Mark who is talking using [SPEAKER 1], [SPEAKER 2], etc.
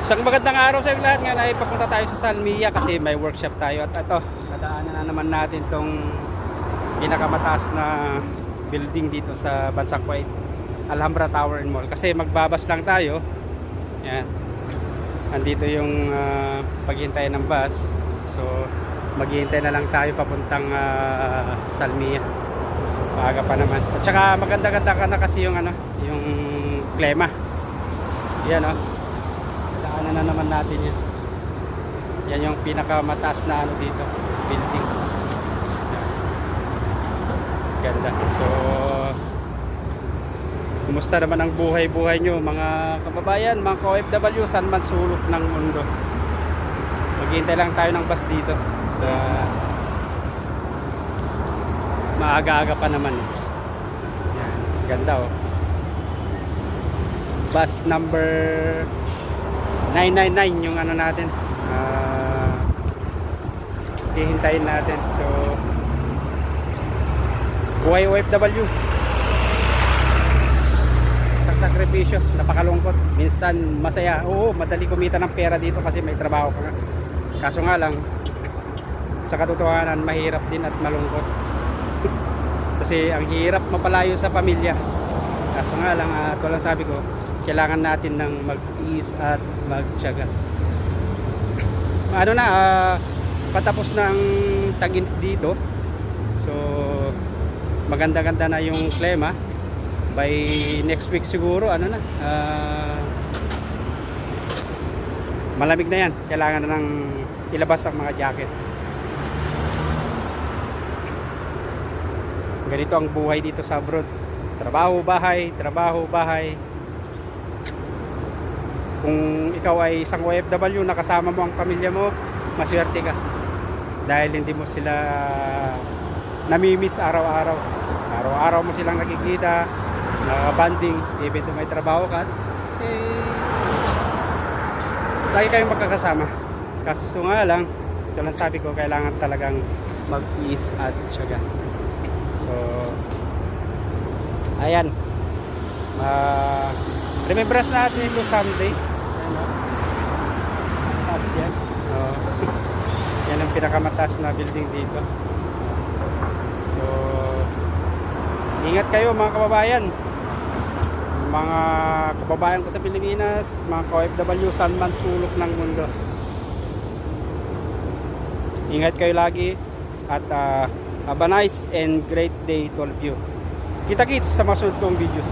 [SPEAKER 1] Isang magandang araw sa lahat. Ngayon ay papunta tayo sa Salmia kasi may workshop tayo. At ito, nadaanan na naman natin tong pinakamataas na building dito sa Bansang Kuwait, Alhambra Tower and Mall. Kasi magbabas lang tayo. Yan. Andito yung paghihintay ng bus. So maghihintay na lang tayo papuntang Salmia. Maaga pa naman. At saka maganda-ganda ka na kasi yung yung klima. Yan daanan na naman natin yan. Yan yung pinakamataas na dito, building. Ganda. So kumusta naman ang buhay-buhay nyo mga kababayan, mga OFW, saan man sulok ng mundo. Maghihintay lang tayo ng bus dito. Maaga-aga pa naman. Yan. Ganda Bus number 999 yung natin. Hihintayin natin. So buhay OFW. Sakripisyo, napakalungkot. Minsan masaya. Oo, madali kumita ng pera dito kasi may trabaho ka nga. Kaso nga lang, sa katotohanan, mahirap din at malungkot. Kasi ang hirap mapalayo sa pamilya. Kaso nga lang, tulad sabi ko, kailangan natin ng mag-iis at magtiyaga. Patapos na ang tag-init dito. So maganda-ganda na yung klima. By next week siguro malamig na yan. Kailangan na ng ilabas ang mga jacket. Ganito ang buhay dito sa abroad. Trabaho, bahay, trabaho, bahay. Kung ikaw ay isang OFW, nakasama mo ang pamilya mo, maswerte ka. Dahil hindi mo sila namimiss araw-araw. Araw-araw mo silang nakikita, nakabanding, even kung may trabaho ka, lagi kayong magkakasama. Kaso nga lang, ito lang sabi ko, kailangan talagang mag-iis at tiyaga. So ayan, remembrance natin ito Sunday. Yan, yan ang pinakamataas na building dito. So ingat kayo mga kababayan, mga kababayan ko sa Pilipinas, mga OFW, saan man sulok ng mundo. Ingat kayo lagi at have a nice and great day to all of you. Kita-kits sa mga sunod kong videos.